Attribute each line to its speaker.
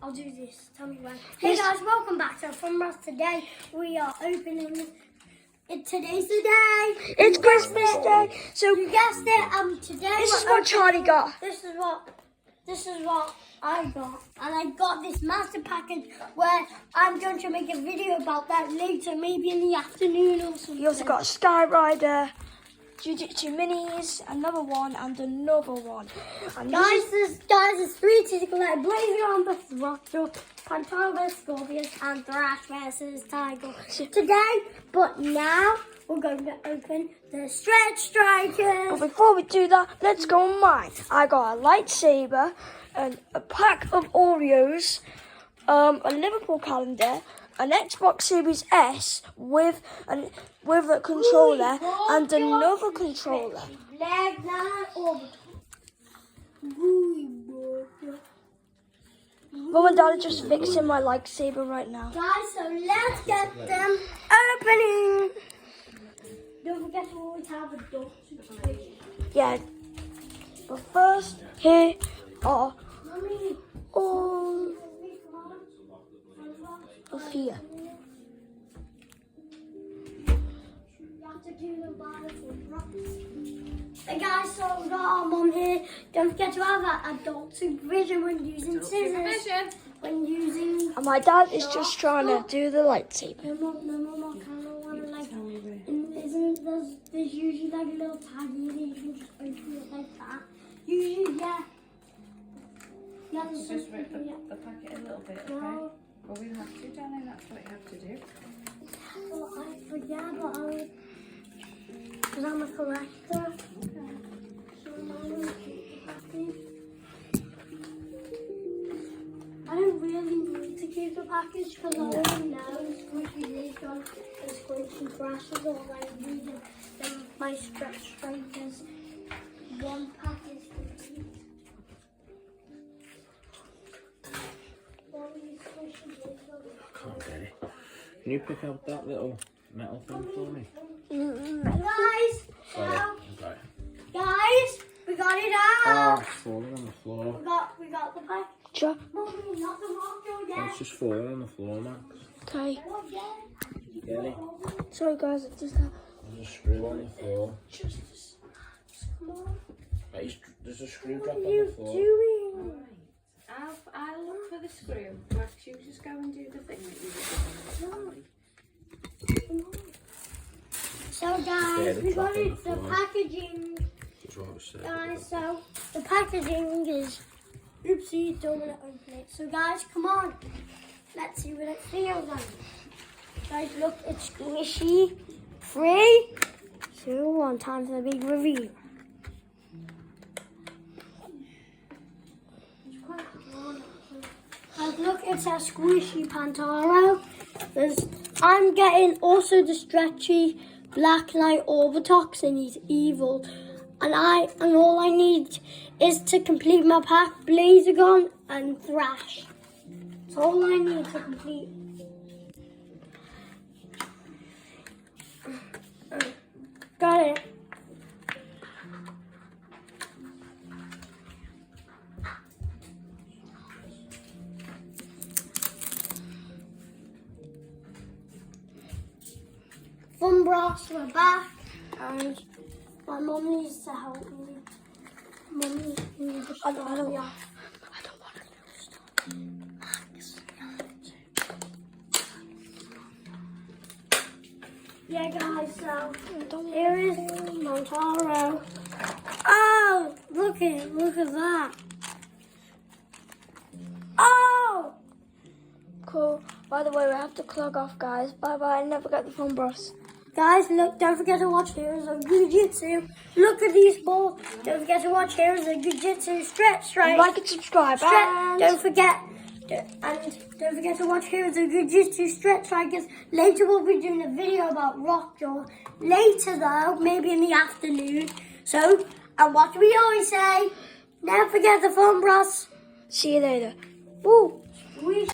Speaker 1: I'll do this. Tell me when. Hey guys, welcome back to Fun Bros. Today we are opening today's the day.
Speaker 2: It's Christmas Day. So
Speaker 1: you guessed it. Today
Speaker 2: this is what Charlie got.
Speaker 1: This is what I got, and I got this massive package where I'm going to make a video about that later, maybe in the afternoon or something.
Speaker 2: He also got a Sky Rider, Jiu-Jitsu minis, another one, and another one. And
Speaker 1: there's 3 to collect: Blazer on versus Rockjaw, Pantera versus Scorpius, and Thrash versus Tiger. Today, but now we're going to open the Stretch Strikers.
Speaker 2: But before we do that, let's go on mine. I got a lightsaber, and a pack of Oreos, a Liverpool calendar, an Xbox Series S with a controller and another controller. Mum and Dad are just fixing my lightsaber right now.
Speaker 1: Guys, so let's get them opening. Don't forget to always have a dog.
Speaker 2: Yeah. But first, here are all of here.
Speaker 1: Hey guys, so we got our mum here. Don't forget to have that adult supervision when using scissors. When using.
Speaker 2: And my dad is just trying to do the lightsaber.
Speaker 1: No more, kind of want to like. There's usually like a little taggy and you can just open it like that. Usually, yeah.
Speaker 3: Just rip the packet a little bit, okay? Well, we have to, darling, that's what you have to do.
Speaker 1: Well, I forget, but because I'm a collector. Okay. So I don't really need to keep the package because I already know Squishy is on the Squishy Thrashers or like using my Stretch Strikers. One package complete.
Speaker 4: Can't get it. Can you pick up that little metal thing for me?
Speaker 1: Guys,
Speaker 4: Okay.
Speaker 1: guys, we got it
Speaker 4: Oh,
Speaker 1: out.
Speaker 4: it's falling on the floor.
Speaker 1: We got the pack.
Speaker 2: Sure.
Speaker 1: Mommy, not the Rockjaw yet.
Speaker 4: It's just falling on the floor, Max.
Speaker 2: Okay.
Speaker 1: Not yet.
Speaker 4: Get it?
Speaker 2: Sorry guys, it's just
Speaker 4: There's a screw on the floor.
Speaker 1: Come on.
Speaker 4: Right, there's a screw drop
Speaker 1: What
Speaker 4: on
Speaker 1: are you
Speaker 4: the floor.
Speaker 1: doing?
Speaker 3: I'll look for the screw. Max, you just go and do the thing that you were doing.
Speaker 1: So guys, we got it. The
Speaker 4: floor.
Speaker 1: packaging,
Speaker 4: That's what I was saying.
Speaker 1: guys. So the packaging is. Oopsie, don't want to open it. So guys, come on. Let's see what it feels like. Guys, look, it's squishy. 3, 2, 1. Time for the big reveal. Guys, look, it's a squishy Pantera. I'm getting also the stretchy Black Knight Orbitox, and he's evil. And all I need is to complete my pack, Blazer and Thrash. That's all I need to complete. Got it. Fun Bros, we're back, and my mum needs to help me. Mum needs to
Speaker 2: I don't
Speaker 1: me
Speaker 2: want
Speaker 1: off.
Speaker 2: to Max.
Speaker 1: Yeah, guys, so here is Montaro. Oh, look at that. Oh!
Speaker 2: Cool. By the way, we have to clog off, guys. Bye bye. Never get the Fun Bros.
Speaker 1: Guys, look, don't forget to watch Heroes of Jiu-Jitsu. Look at these balls. Don't forget to watch Heroes of Jiu-Jitsu. Stretch.
Speaker 2: Like and subscribe. And
Speaker 1: Don't forget to watch Heroes of Jiu-Jitsu Stretch Strikers. Later we'll be doing a video about Rockjaw. Later though, maybe in the afternoon. So, and what do we always say? Never forget the Fun Bros.
Speaker 2: see you later.
Speaker 1: Woo! We